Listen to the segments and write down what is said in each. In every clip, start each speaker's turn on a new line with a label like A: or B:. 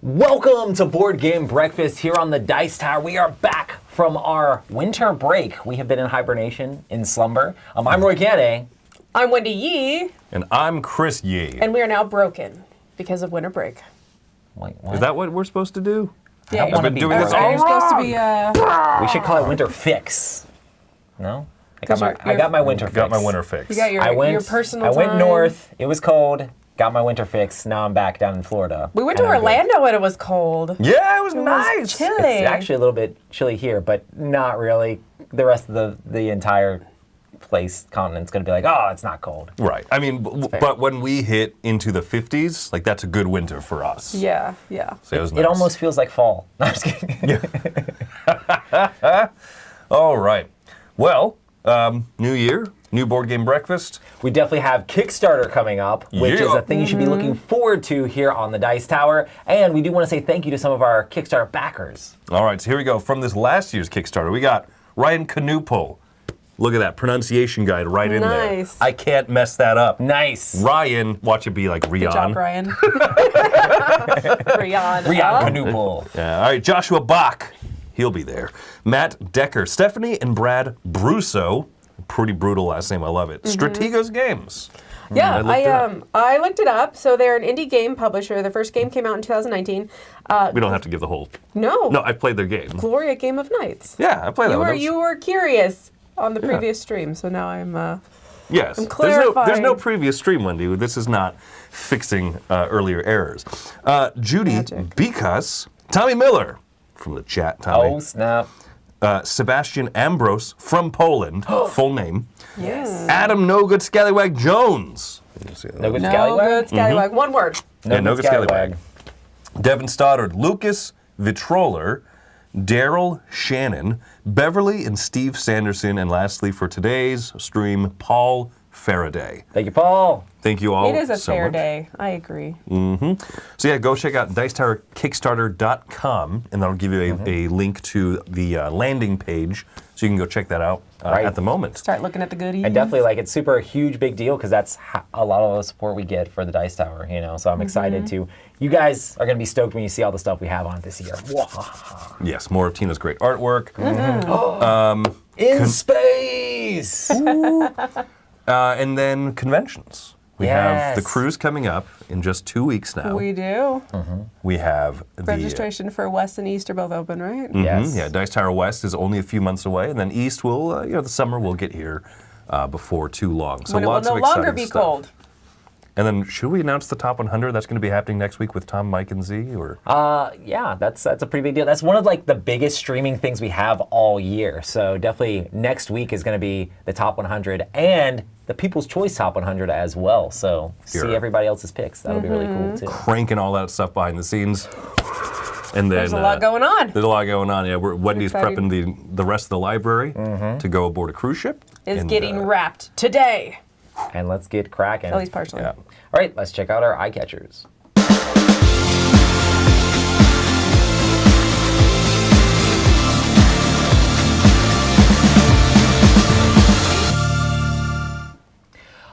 A: Welcome to Board Game Breakfast here on the Dice Tower. We are back from our winter break. We have been in hibernation, in slumber. I'm Roy Canday.
B: I'm Wendy Yee.
C: And I'm Chris Yee.
B: And we are now broken because of winter break.
A: Wait, what?
C: Is that what we're supposed to do?
B: Yeah,
A: I've been
C: doing this all
B: You're supposed to be,
A: We should call it winter fix. No? I got my winter fix.
C: Got my winter fix.
B: you got your, your personal
A: I went
B: time.
A: north. It was cold. Got my winter fix. Now I'm back down in Florida.
B: We went to Orlando when it was cold.
C: Yeah, it was
B: It
C: nice.
B: was chilly.
A: It's actually a little bit chilly here, but not really. The rest of the entire continent's going to be like, oh, it's not cold.
C: Right. I mean, but when we hit into the 50s, like that's a good winter for us.
B: Yeah.
C: So it was nice.
A: It almost feels like fall. No, I'm just kidding.
C: All right. Well, new year, new board game breakfast.
A: We definitely have Kickstarter coming up, which is a thing you should be looking forward to here on the Dice Tower. And we do want to say thank you to some of our Kickstarter backers.
C: All right, so here we go. From this last year's Kickstarter, we got Ryan Canupo. Look at that pronunciation guide right in there.
B: Nice.
C: I can't mess that up.
A: Nice.
C: Ryan, watch it be like Rian.
B: Good job, Ryan. Rian.
A: Rian Canoopel.
C: Yeah, all right, Joshua Bach. He'll be there. Matt Decker, Stephanie and Brad Brusso. Pretty brutal last name, I love it. Strategos Games.
B: Yeah,
C: I
B: I looked it up. So they're an indie game publisher. Their first game came out in 2019.
C: We don't have to give the whole.
B: No,
C: I've played their game.
B: Gloria Game of Nights.
C: Yeah, I played that one.
B: You were curious on the previous stream, so now I'm.
C: Yes.
B: I'm clarifying.
C: There's no previous stream, Wendy. This is not fixing earlier errors. Judy
B: Magic.
C: Bikas, Tommy Miller from the chat, Tommy.
A: Oh, snap.
C: Sebastian Ambrose from Poland, full name.
B: Yes.
C: Adam No Good Scallywag Jones.
A: No good
B: No
A: scallywag?
B: good scallywag. One word.
C: No Good Scallywag. Devin Stoddard, Lucas Vitroller, Daryl Shannon, Beverly and Steve Sanderson, and lastly for today's stream, Paul Faraday.
A: Thank you, Paul.
C: Thank you all
B: It is a
C: so
B: fair
C: much.
B: day. I agree.
C: So yeah, go check out DicetowerKickstarter.com, and that'll give you a link to the landing page, so you can go check that out at the moment.
B: Start looking at the goodies.
A: And definitely, like, it's super huge, big deal because that's a lot of the support we get for the Dice Tower, you know. So I'm excited to. You guys are going to be stoked when you see all the stuff we have on it this year.
C: Yes, more of Tina's great artwork.
A: In space.
C: And then conventions. We have the
A: Yes.
C: cruise coming up in just 2 weeks now.
B: We do.
C: We have the
B: Registration for West and East are both open, right?
A: Yes.
C: Yeah, Dice Tower West is only a few months away, and then East will, the summer will get here before too long. So
B: When it will
C: lots
B: no
C: of
B: longer
C: exciting
B: be
C: stuff.
B: cold.
C: And then, should we announce the top 100? That's going to be happening next week with Tom, Mike, and Z, or?
A: Yeah, that's a pretty big deal. That's one of like the biggest streaming things we have all year. So definitely next week is going to be the top 100 and the People's Choice top 100 as well. So see
C: Sure.
A: everybody else's picks. That'll be really cool too.
C: Cranking all that stuff behind the scenes. And then
B: There's a lot going on.
C: There's a lot going on. Yeah, Wendy's
B: exciting.
C: prepping the rest of the library to go aboard a cruise ship.
B: Is
C: And,
B: getting wrapped today.
A: And let's get cracking.
B: At least partially.
C: Yeah.
A: All right, let's check out our eye catchers.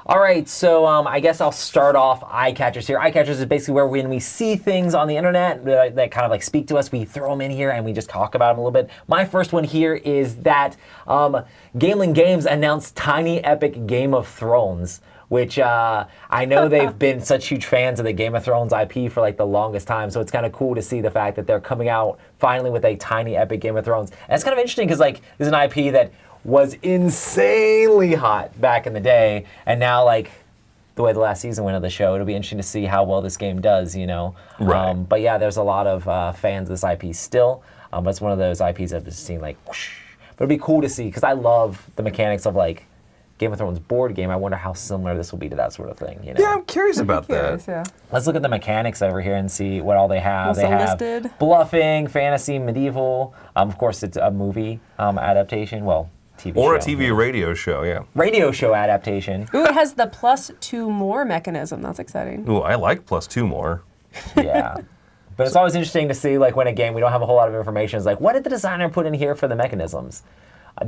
A: All right, so I guess I'll start off eye catchers here. Eye catchers is basically where when we see things on the internet that kind of like speak to us, we throw them in here and we just talk about them a little bit. My first one here is that Gamelin Games announced Tiny Epic Game of Thrones, which I know they've been such huge fans of the Game of Thrones IP for like the longest time, so it's kind of cool to see the fact that they're coming out finally with a Tiny Epic Game of Thrones. And it's kind of interesting because like there's an IP that was insanely hot back in the day, and now like the way the last season went of the show, it'll be interesting to see how well this game does, you know.
C: Right.
A: But yeah, there's a lot of fans of this IP still, but it's one of those IPs I've just seen like whoosh. But it'd be cool to see because I love the mechanics of like Game of Thrones board game. I wonder how similar this will be to that sort of thing, you know.
C: Yeah, I'm curious about
B: Curious,
C: that.
B: yeah.
A: Let's look at the mechanics over here and see what all they have.
B: What's
A: they have
B: listed?
A: bluffing, fantasy, medieval. Of course, it's a movie adaptation. Well, TV
C: Or
A: show.
C: a TV radio show, yeah.
A: Radio show adaptation.
B: Ooh, it has the +2 more mechanism. That's exciting.
C: Ooh, I like +2 more.
A: Yeah. But it's always interesting to see, like, when a game, we don't have a whole lot of information. It's like, what did the designer put in here for the mechanisms?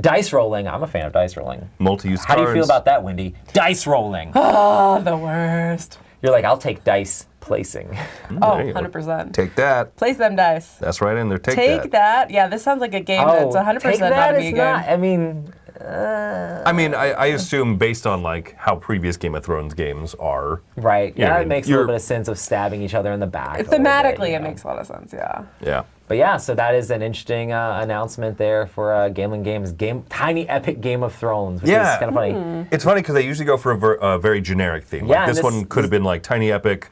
A: Dice rolling. I'm a fan of dice rolling.
C: Multi-use
A: How
C: cards.
A: do you feel about that, Wendy? Dice rolling.
B: Oh, the worst.
A: You're like, I'll take dice placing.
B: Oh,
C: There you go.
B: 100%.
C: Take that.
B: Place them dice.
C: That's right in there. Take
B: Take that. Yeah, this sounds like a game that's 100%
A: take that.
B: not a me
A: It's
B: game.
A: not. I mean,
C: I mean, I assume based on like how previous Game of Thrones games are.
A: right.
C: Yeah,
A: Yeah,
C: I
A: it
C: mean,
A: makes a little
C: you're-
A: bit of sense of stabbing each other in the back. a little bit,
B: Thematically,
A: you
B: it
A: know.
B: makes a lot of sense, yeah.
C: Yeah.
A: But yeah, so that is an interesting announcement there for Gambling Games. Tiny epic Game of Thrones, which
C: Yeah.
A: is kind of funny.
C: It's funny because they usually go for a very generic theme.
A: Yeah,
C: Like this
A: and
C: one could have been like Tiny Epic,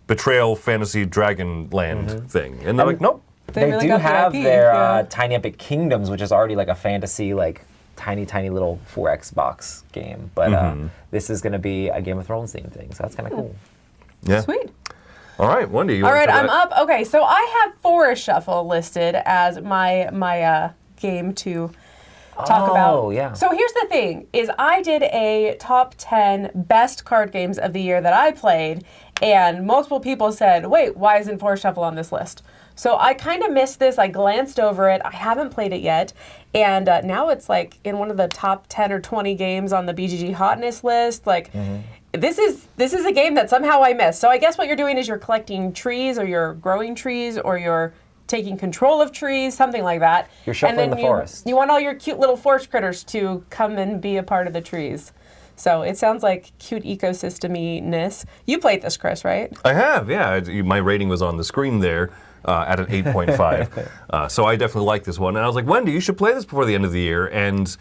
C: Betrayal, Fantasy, Dragonland thing. And they're like, nope.
B: They really
A: do
B: got the
A: have
B: IP,
A: their
B: yeah.
A: Tiny Epic Kingdoms, which is already like a fantasy, like tiny little 4 Xbox game. But this is going to be a Game of Thrones themed thing, so that's kind of cool.
C: Yeah.
B: Sweet.
C: All right, Wendy. You
B: All
C: wanna
B: right,
C: try
B: I'm
C: that?
B: up. Okay, so I have Forest Shuffle listed as my game to talk about.
A: Oh, yeah.
B: So here's the thing: is I did a top 10 best card games of the year that I played, and multiple people said, "Wait, why isn't Forest Shuffle on this list?" So I kind of missed this. I glanced over it. I haven't played it yet, and now it's like in one of the top 10 or 20 games on the BGG hotness list. Like. This is a game that somehow I missed. So I guess what you're doing is you're collecting trees, or you're growing trees, or you're taking control of trees, something like that.
A: You're shuffling
B: and then
A: the forest.
B: You want all your cute little forest critters to come and be a part of the trees. So it sounds like cute ecosystem-ness. You played this, Chris, right?
C: I have, yeah. My rating was on the screen there at an 8.5. So I definitely like this one. And I was like, Wendy, you should play this before the end of the year. And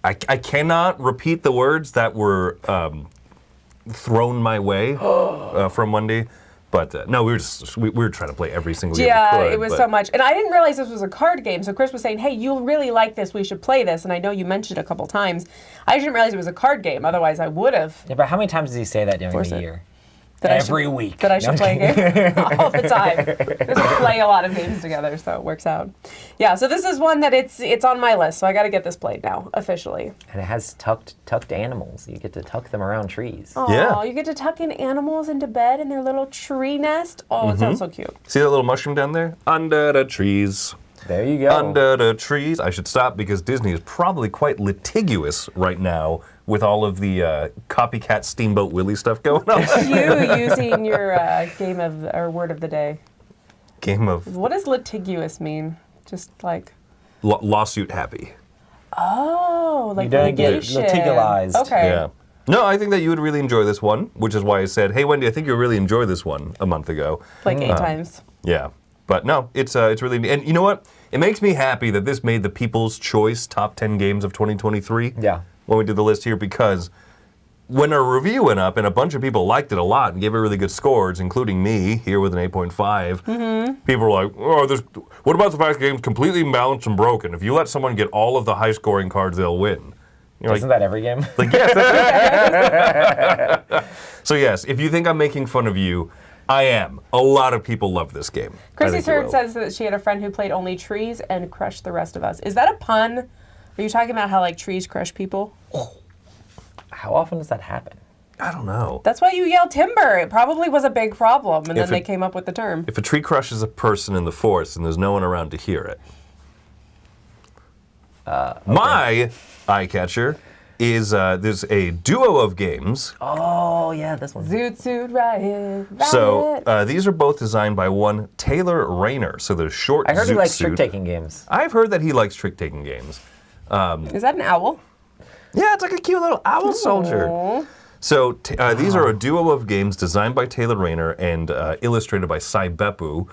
C: I cannot repeat the words that were thrown my way from Wendy. But no, we were trying to play every single game
B: Yeah,
C: we could.
B: it was
C: but-
B: so much. And I didn't realize this was a card game. So Chris was saying, hey, you really like this. We should play this. And I know you mentioned it a couple times. I didn't realize it was a card game. Otherwise, I would have.
A: Yeah, but how many times does he say that during
B: Force
A: the
B: it.
A: year?
B: That I
A: Every
B: should-
A: week.
B: That I
A: No,
B: should
A: I'm
B: play a game all the time. Because we play a lot of games together, so it works out. Yeah, so this is one that it's on my list, so I got to get this played now, officially.
A: And it has tucked animals. You get to tuck them around trees.
B: Oh,
C: Yeah.
B: you get to tuck in animals into bed in their little tree nest. Oh, it sounds so cute.
C: See that little mushroom down there? Under the trees.
A: There you go.
C: Under the trees. I should stop because Disney is probably quite litigious right now with all of the copycat Steamboat Willie stuff going on.
B: You using your game of or word of the day.
C: Game of
B: What does litigious mean? Just like
C: lawsuit happy.
B: like
A: You don't get
B: litigation.
A: litigalized.
B: Okay.
C: Yeah. No, I think that you would really enjoy this one, which is why I said, hey, Wendy, I think you'll really enjoy this one a month ago.
B: Like 8 times.
C: Yeah. But no, it's really, and you know what? It makes me happy that this made the People's Choice top 10 games of 2023.
A: Yeah.
C: When we did the list here, because when our review went up and a bunch of people liked it a lot and gave it really good scores, including me here with an 8.5, people were like, oh, what about the fact the game's completely imbalanced and broken? If you let someone get all of the high scoring cards, they'll win. You're
A: Isn't that every game?
C: like, yes, that's it. So yes, if you think I'm making fun of you, I am. A lot of people love this game. I
B: Chrissy
C: think you
B: Hurd
C: will.
B: says that she had a friend who played only trees and crushed the rest of us. Is that a pun? Are you talking about how like trees crush people?
A: How often does that happen?
C: I don't know.
B: That's why you yell timber. It probably was a big problem, and
C: If
B: then they
C: it-
B: came up with the term.
C: If a tree crushes a person in the forest and there's no one around to hear it. My eye catcher is there's a duo of games.
A: Oh, yeah, this one.
B: Zoot Suit Riot.
C: So these are both designed by one Taylor Rayner. So they're short.
A: I heard he
C: Zoot
A: likes
C: Suit.
A: trick-taking games.
C: I've heard that he likes trick-taking games.
B: Is that an owl?
C: Yeah, it's like a cute little owl soldier.
B: Aw.
C: So these are a duo of games designed by Taylor Rayner and illustrated by Sai Beppu,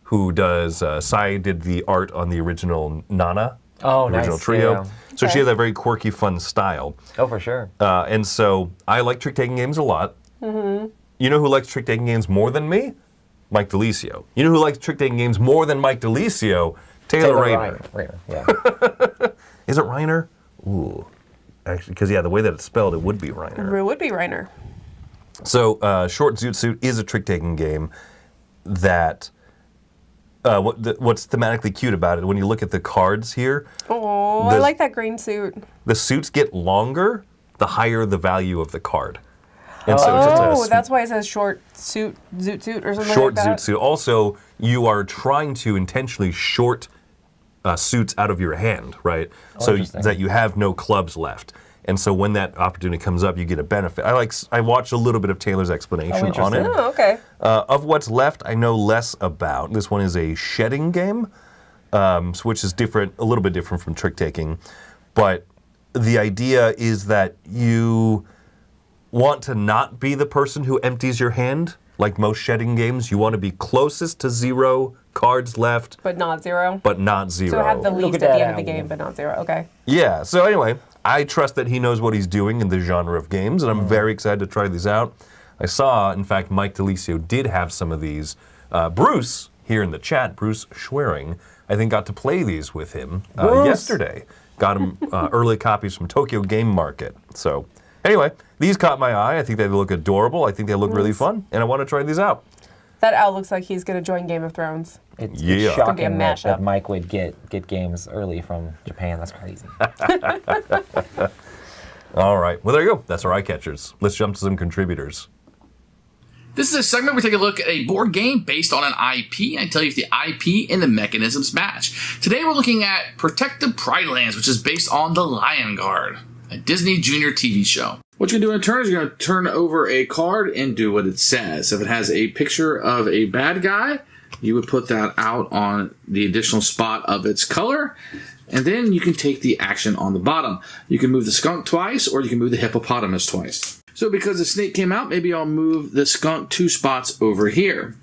C: who does. Sai did the art on the original Nana.
A: Oh,
C: original
A: nice.
C: trio.
A: Yeah.
C: So
B: Okay.
C: she has a very quirky, fun style.
A: Oh, for sure.
C: And so I like trick-taking games a lot. Mm-hmm. You know who likes trick-taking games more than me? Mike DeLisio. You know who likes trick-taking games more than Mike DeLisio? Taylor Rayner.
A: Rayner, yeah.
C: Is it Reiner? Ooh. Actually, because, yeah, the way that it's spelled, it would be Reiner.
B: It would be Reiner.
C: So Short Zoot Suit is a trick-taking game that... what's thematically cute about it, when you look at the cards here,
B: Oh, I
C: The-
B: like that green suit.
C: the suits get longer the higher the value of the card. And so it's just a
B: Oh, that's why it says short suit, zoot suit, or something
C: short
B: like that.
C: zoot suit. Also, you are trying to intentionally short suits out of your hand, right? So
A: interesting.
C: that you have no clubs left. And so when that opportunity comes up, you get a benefit. I watched a little bit of Taylor's explanation on it.
B: Oh, okay.
C: Of what's left, I know less about. This one is a shedding game, which is different, a little bit different from trick taking. But the idea is that you want to not be the person who empties your hand. Like most shedding games, you want to be closest to 0 cards left.
B: But not 0?
C: But not 0.
B: So have the
A: Look
B: least
A: at
B: at the
A: that
B: end of the game, but not 0. Okay.
C: Yeah, so anyway, I trust that he knows what he's doing in the genre of games, and I'm very excited to try these out. I saw, in fact, Mike DeLisio did have some of these. Bruce, here in the chat, Bruce Schwering, I think got to play these with him yesterday. Got him early copies from Tokyo Game Market. So anyway, these caught my eye. I think they look adorable. I think they look really fun, and I want to try these out.
B: That owl looks like he's going to join Game of Thrones.
A: It's
C: Yeah.
A: shocking
B: It's gonna be a
A: that
B: mashup.
A: Mike would get games early from Japan. That's crazy.
C: All right, well, there you go. That's our eye catchers. Let's jump to some contributors.
D: This is a segment where we take a look at a board game based on an IP and tell you if the IP and the mechanisms match. Today we're looking at Protect the Pride Lands, which is based on The Lion Guard, a Disney Junior TV show. What you're going to do in a turn is you're going to turn over a card and do what it says. If it has a picture of a bad guy, you would put that out on the additional spot of its color, and then you can take the action on the bottom. You can move the skunk twice, or you can move the hippopotamus twice. So because the snake came out, maybe I'll move the skunk 2 spots over here.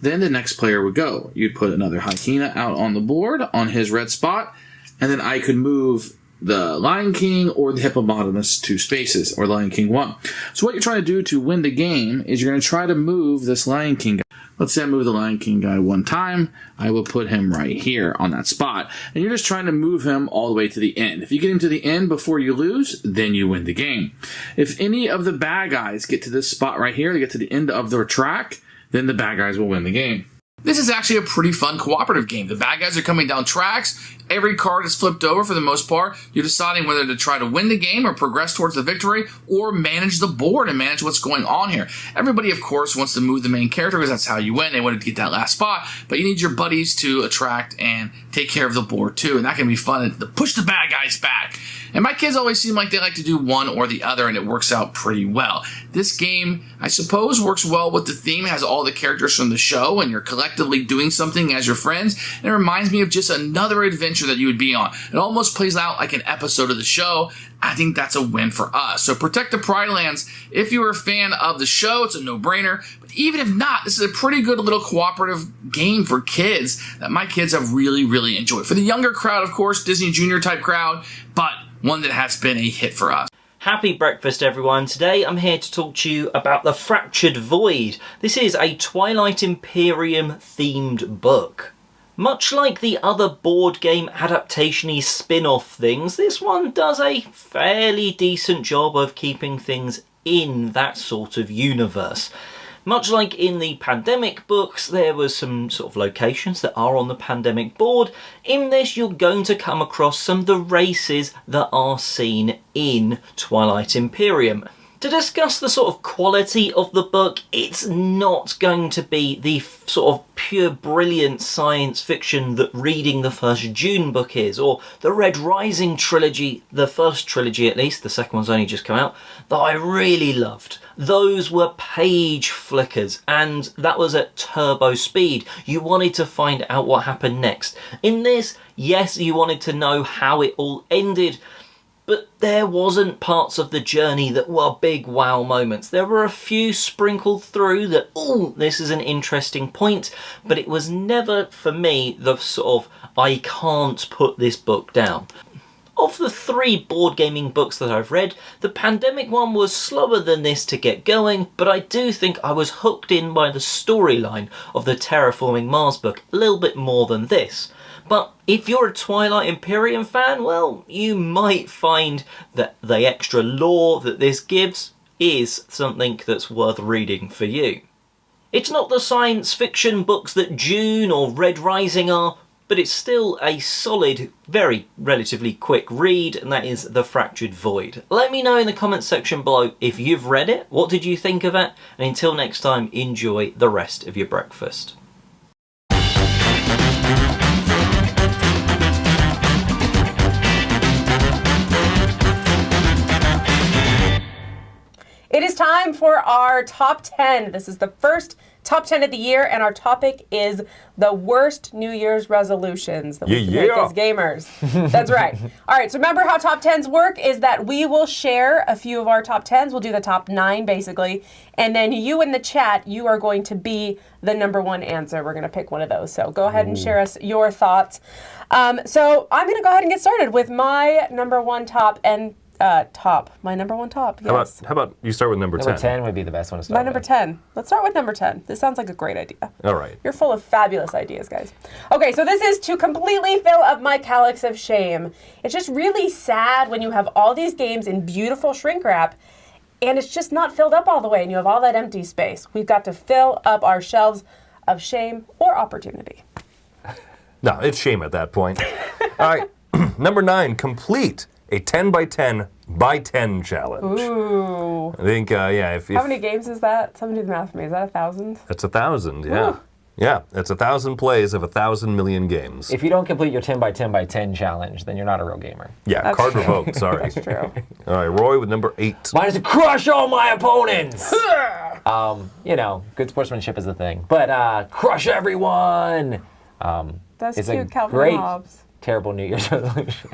D: Then the next player would go. You'd put another hyena out on the board on his red spot, and then I could move the Lion King or the hippopotamus 2 spaces, or Lion King 1. So what you're trying to do to win the game is you're going to try to move this Lion King guy. Let's say I move the Lion King guy 1 time. I will put him right here on that spot. And you're just trying to move him all the way to the end. If you get him to the end before you lose, then you win the game. If any of the bad guys get to this spot right here, they get to the end of their track, then the bad guys will win the game. This is actually a pretty fun cooperative game. The bad guys are coming down tracks. Every card is flipped over for the most part. You're deciding whether to try to win the game or progress towards the victory or manage the board and manage what's going on here. Everybody, of course, wants to move the main character because that's how you win. They want to get that last spot, but you need your buddies to attract and take care of the board too, and that can be fun to push the bad guys back. And my kids always seem like they like to do one or the other, and it works out pretty well. This game, I suppose, works well with the theme. It has all the characters from the show, and you're collectively doing something as your friends. And it reminds me of just another adventure that you would be on. It almost plays out like an episode of the show. I think that's a win for us. So Protect the Pride Lands. If you're a fan of the show, it's a no-brainer. But even if not, this is a pretty good little cooperative game for kids that my kids have really, really enjoyed. For the younger crowd, of course, Disney Junior type crowd, but one that has been a hit for us.
E: Happy breakfast, everyone. Today I'm here to talk to you about The Fractured Void. This is a Twilight Imperium themed book. Much like the other board game adaptation-y spin-off things, this one does a fairly decent job of keeping things in that sort of universe. Much like in the Pandemic books, there was some sort of locations that are on the Pandemic board. In this, you're going to come across some of the races that are seen in Twilight Imperium. To discuss the sort of quality of the book, it's not going to be the sort of pure brilliant science fiction that reading the first Dune book is, or the Red Rising trilogy, the first trilogy at least, the second one's only just come out, that I really loved. Those were page flickers, and that was at turbo speed. You wanted to find out what happened next. In this, yes, you wanted to know how it all ended, but there wasn't parts of the journey that were big wow moments. There were a few sprinkled through that, oh, this is an interesting point, but it was never, for me, the sort of, I can't put this book down. Of the 3 board gaming books that I've read, the Pandemic one was slower than this to get going, but I do think I was hooked in by the storyline of the Terraforming Mars book a little bit more than this. But if you're a Twilight Imperium fan, well, you might find that the extra lore that this gives is something that's worth reading for you. It's not the science fiction books that Dune or Red Rising are, but it's still a solid, very relatively quick read, and that is The Fractured Void. Let me know in the comments section below if you've read it, what did you think of it, and until next time, enjoy the rest of your breakfast.
B: time for our top 10. This is the first top 10 of the year, and our topic is the worst New Year's resolutions that we can make as gamers. That's right. All right, so remember how top 10s work is that we will share a few of our top 10s. We'll do the top 9, basically. And then you in the chat, you are going to be the number one answer. We're going to pick one of those. So go ahead and share us your thoughts. So I'm going to go ahead and get started with my number one top and my number one top, yes.
C: How about you start with number 10?
A: Number 10 would be the best one to start
B: My number
A: with.
B: 10. Let's start with number 10. This sounds like a great idea.
C: All right.
B: You're full of fabulous ideas, guys. Okay, so this is to completely fill up my calyx of shame. It's just really sad when you have all these games in beautiful shrink wrap and it's just not filled up all the way and you have all that empty space. We've got to fill up our shelves of shame or opportunity.
C: No, it's shame at that point. All right. Number 9, complete a 10 by 10 by 10 challenge.
B: Ooh.
C: I think, if
B: How many games is that? Somebody do the math for me. Is that 1,000?
C: That's 1,000, yeah.
B: Ooh.
C: Yeah, that's 1,000 plays of 1,000 million games.
A: If you don't complete your 10 by 10 by 10 challenge, then you're not a real gamer.
C: Yeah,
B: That's
C: card
B: true.
C: revoked, sorry.
B: That's true.
C: All right, Roy with number 8.
A: Mine is to crush all my opponents! Good sportsmanship is the thing. But crush everyone!
B: That's
A: It's
B: cute,
A: a
B: Calvin
A: great,
B: Hobbes.
A: terrible New Year's resolution.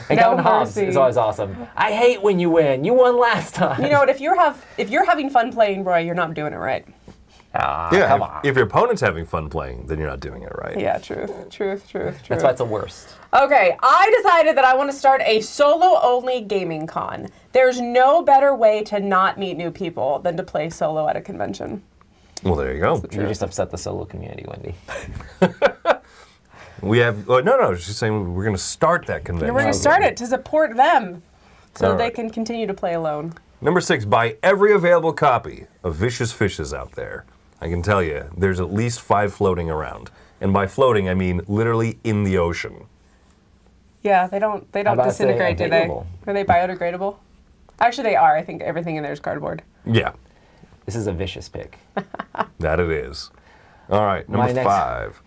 A: And Calvin Hobbes
B: mercy.
A: is always awesome. I hate when you win. You won last time.
B: You know what? If you're having fun playing, Roy, you're not doing it right.
C: Yeah,
A: come on.
C: if your opponent's having fun playing, then you're not doing it right.
B: Yeah, truth.
A: That's why it's the worst.
B: Okay, I decided that I want to start a solo-only gaming con. There's no better way to not meet new people than to play solo at a convention.
C: Well, there you go.
A: You just upset the solo community, Wendy.
C: We have, no, she's saying we're going to start that convention.
B: We're going to start it to support them so
C: All
B: that they
C: right.
B: can continue to play alone.
C: Number 6, buy every available copy of Vicious Fishes out there. I can tell you, there's at least 5 floating around. And by floating, I mean literally in the ocean.
B: Yeah, they don't
A: about to say
B: disintegrate, do they?
A: available?
B: Are they biodegradable? Actually, they are. I think everything in there is cardboard.
C: Yeah,
A: This is a vicious pick.
C: that it is. All right,
A: My
C: number
A: next-
C: 5.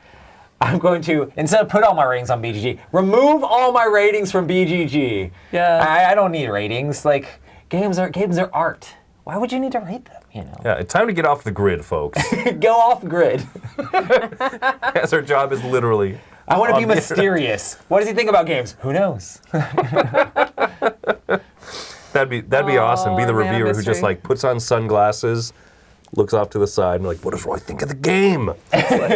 A: I'm going to, instead of put all my ratings on BGG, remove all my ratings from BGG.
B: Yes.
A: I don't need ratings. Like, games are art. Why would you need to rate them,
C: Yeah, it's time to get off the grid, folks.
A: Go off grid.
C: Yes, our job is literally...
A: I want to be
C: on the-
A: mysterious. What does he think about games? Who knows?
C: That'd be awesome. Be the
B: man of
C: reviewer who just
B: mystery.
C: like puts on sunglasses, looks off to the side, and like, what does Roy think of the game?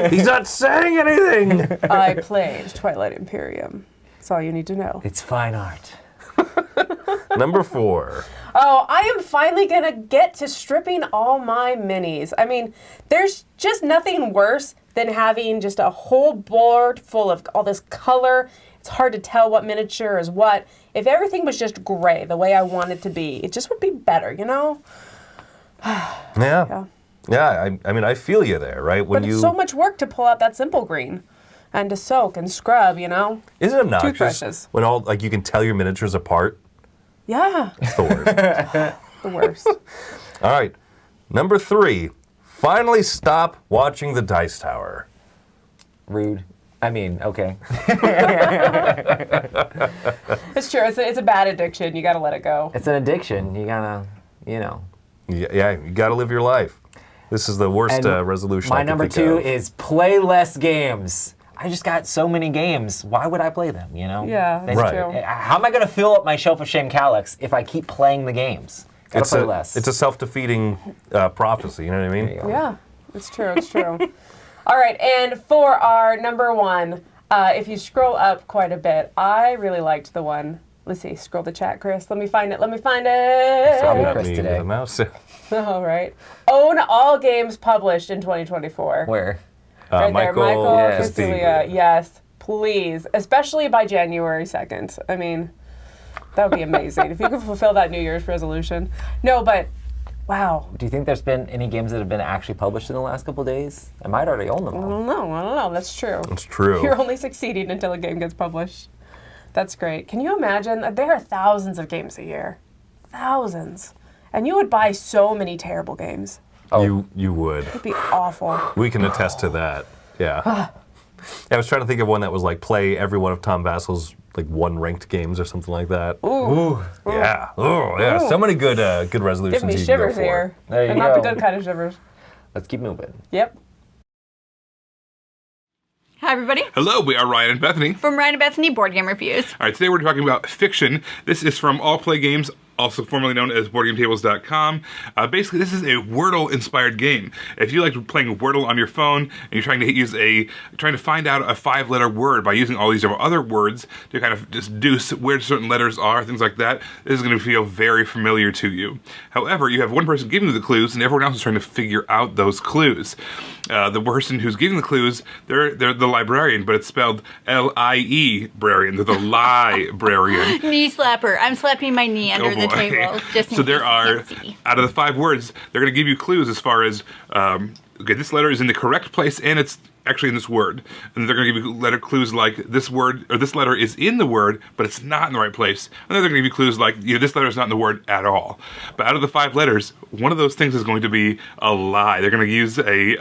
C: He's not saying anything.
B: I played Twilight Imperium. That's all you need to know.
A: It's fine art.
C: Number 4.
B: Oh, I am finally going to get to stripping all my minis. I mean, there's just nothing worse than having just a whole board full of all this color. It's hard to tell what miniature is what. If everything was just gray the way I want it to be, it just would be better, you know?
C: Yeah. Yeah, I mean, I feel you there, right? When
B: But it's so much work to pull out that simple green and to soak and scrub, you know?
C: Isn't it obnoxious
B: Toothbrushes.
C: when all, like, you can tell your miniatures apart?
B: Yeah,
C: It's the worst.
B: the worst.
C: All right. Number 3. Finally stop watching the Dice Tower.
A: Rude. I mean, okay.
B: It's true. It's a bad addiction. You got to let it go.
A: It's an addiction. You gotta, you know.
C: Yeah, you got to live your life. This is the worst
A: And
C: resolution I
A: My
C: can
A: number
C: think
A: 2
C: of.
A: is play less games. I just got so many games. Why would I play them, you know?
B: Yeah, that's
C: Right.
B: true.
A: How am I going to fill up my shelf of shame calyx if I keep playing the games? Gotta play less.
C: It's a self-defeating prophecy, you know what I mean?
A: There you go.
B: Yeah, it's true. It's true. All right, and for our number 1, if you scroll up quite a bit, I really liked the one. Let's see, scroll the chat, Chris. Let me find it.
C: Probably
A: Chris
C: not me
A: today.
C: with a mouse.
B: All right. Own all games published in 2024.
A: Where?
B: Right there, Michael
A: Yes.
B: Castilla. Yes, please. Especially by January 2nd. I mean, that would be amazing if you could fulfill that New Year's resolution. No, but wow.
A: Do you think there's been any games that have been actually published in the last couple days? I might already own them
B: I
A: all.
B: don't know. That's true.
C: It's true.
B: You're only succeeding until a game gets published. That's great. Can you imagine? There are thousands of games a year. Thousands. And you would buy so many terrible games.
C: You would.
B: It'd be awful.
C: We can attest to that. Yeah. I was trying to think of one that was like play every one of Tom Vassel's like one ranked games or something like that. Ooh. Yeah. Oh, yeah. So many good resolutions
B: Give me
C: you can
B: shivers
C: go for.
B: here.
A: There you
B: And not the
A: go.
B: good kind of shivers.
A: Let's keep moving.
B: Yep.
F: Hi, everybody.
G: Hello, we are Ryan and Bethany.
F: From Ryan and Bethany Board Game Reviews.
G: All right, today we're talking about fiction. This is from All Play Games, also formerly known as BoardGameTables.com. Basically, this is a Wordle-inspired game. If you like playing Wordle on your phone and you're trying to find out a 5-letter word by using all these other words to kind of deduce where certain letters are, things like that, this is going to feel very familiar to you. However, you have one person giving you the clues, and everyone else is trying to figure out those clues. The person who's giving the clues, they're the librarian, but it's spelled L-I-E-brarian. They're the librarian.
F: Knee slapper. I'm slapping my knee under the table. Just in
G: So there
F: case
G: are,
F: you can't see.
G: out of the 5 words, they're going to give you clues as far as, okay, this letter is in the correct place and it's actually in this word. And they're going to give you letter clues like this word, or this letter is in the word, but it's not in the right place. And then they're going to give you clues like, this letter is not in the word at all. But out of the 5 letters, one of those things is going to be a lie. They're going to use they're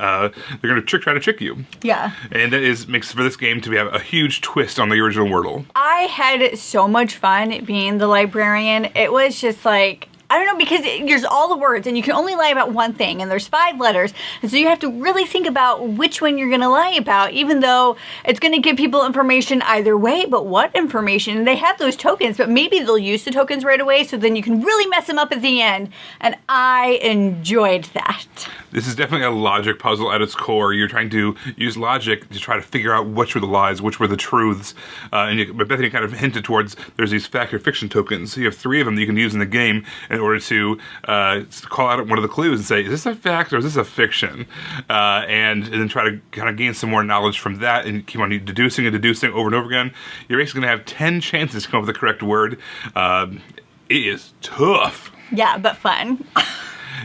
G: going to try to trick you.
F: Yeah.
G: And that makes for this game to have a huge twist on the original Wordle.
F: I had so much fun being the librarian. It was just like, I don't know, because there's all the words and you can only lie about one thing and there's 5 letters. And so you have to really think about which one you're going to lie about, even though it's going to give people information either way, but what information? They have those tokens, but maybe they'll use the tokens right away so then you can really mess them up at the end. And I enjoyed that.
G: This is definitely a logic puzzle at its core. You're trying to use logic to try to figure out which were the lies, which were the truths. But Bethany kind of hinted towards there's these fact or fiction tokens. So you have 3 of them that you can use in the game in order to call out one of the clues and say, is this a fact or is this a fiction? And then try to kind of gain some more knowledge from that and keep on deducing over and over again. You're basically going to have 10 chances to come up with the correct word. It is tough.
F: Yeah, but fun.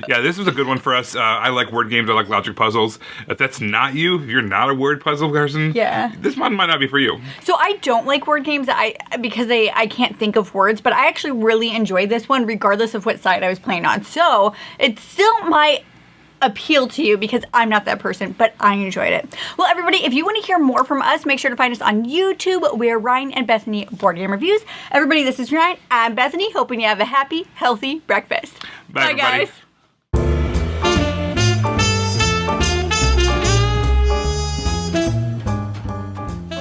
G: Yeah, this was a good one for us. I like word games. I like logic puzzles. If that's not you, if you're not a word puzzle person,
F: Yeah.
G: this one might not be for you.
F: So I don't like word games because I can't think of words, but I actually really enjoyed this one regardless of what side I was playing on. So it still might appeal to you because I'm not that person, but I enjoyed it. Well, everybody, if you want to hear more from us, make sure to find us on YouTube. We're Ryan and Bethany Board Game Reviews. Everybody, this is Ryan. I'm Bethany. Hoping you have a happy, healthy breakfast.
G: Bye, everybody.
F: guys.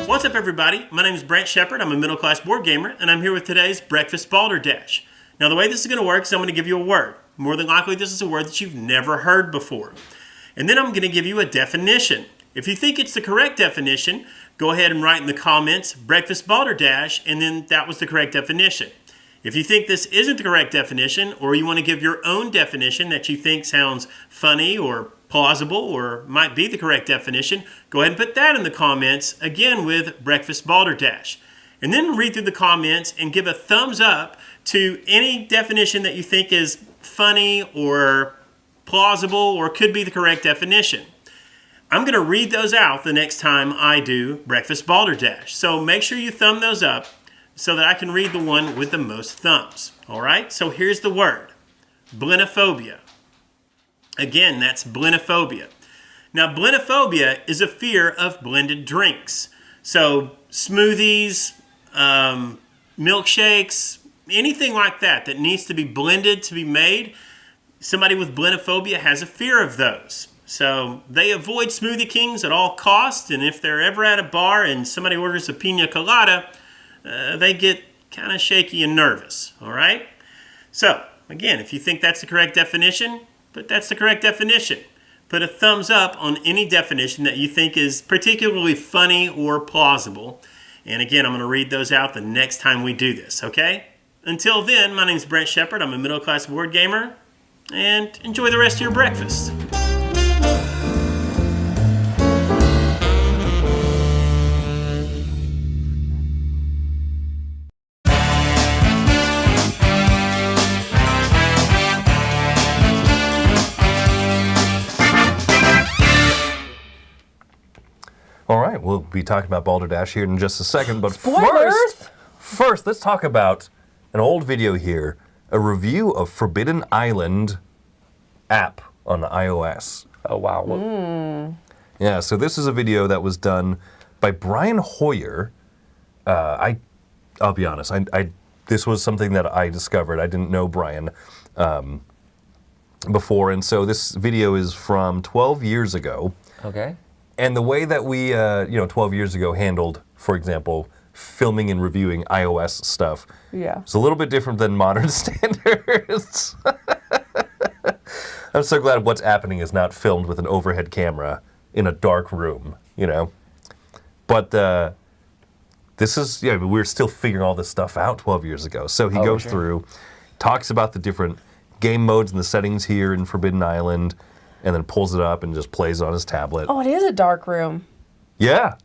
H: What's up, everybody? My name is Brent Shepard. I'm a middle-class board gamer, and I'm here with today's Breakfast Bal Dash. Now, the way this is going to work is I'm going to give you a word. More than likely, this is a word that you've never heard before. And then I'm going to give you a definition. If you think it's the correct definition, go ahead and write in the comments, Breakfast Bal Dash, and then that was the correct definition. If you think this isn't the correct definition, or you want to give your own definition that you think sounds funny or plausible or might be the correct definition, go ahead and put that in the comments, again with Breakfast Bal Dash. And then read through the comments and give a thumbs up to any definition that you think is funny or plausible or could be the correct definition. I'm going to read those out the next time I do Breakfast Bal Dash. So make sure you thumb those up so that I can read the one with the most thumbs. All right, so here's the word. Blenophobia. Again, that's blenophobia. Now, blenophobia is a fear of blended drinks. So smoothies, milkshakes, anything like that that needs to be blended to be made, somebody with blenophobia has a fear of those. So they avoid Smoothie Kings at all costs, and if they're ever at a bar and somebody orders a pina colada, they get kind of shaky and nervous, all right? So, again, if you think that's the correct definition, but that's the correct definition. Put a thumbs up on any definition that you think is particularly funny or plausible. And again, I'm going to read those out the next time we do this, okay? Until then, my name's Brent Shepard. I'm a middle-class board gamer. And enjoy the rest of your breakfast.
C: All right, we'll be talking about Bal Dash here in just a second, but
B: Spoilers!
C: first, let's talk about an old video here, a review of Forbidden Island app on iOS.
A: Oh, wow.
C: Yeah, so this is a video that was done by Brian Hoyer. I I'll be honest. This was something that I discovered. I didn't know Brian before, and so this video is from 12 years ago.
A: Okay.
C: And the way that we, 12 years ago handled, for example, filming and reviewing iOS stuff,
B: Yeah.
C: it's a little bit different than modern standards. I'm so glad What's Happening is not filmed with an overhead camera in a dark room, But this is, we're still figuring all this stuff out 12 years ago. So he goes through, talks about the different game modes and the settings here in Forbidden Island, and then pulls it up and just plays it on his tablet.
B: Oh, it is a dark room.
C: Yeah.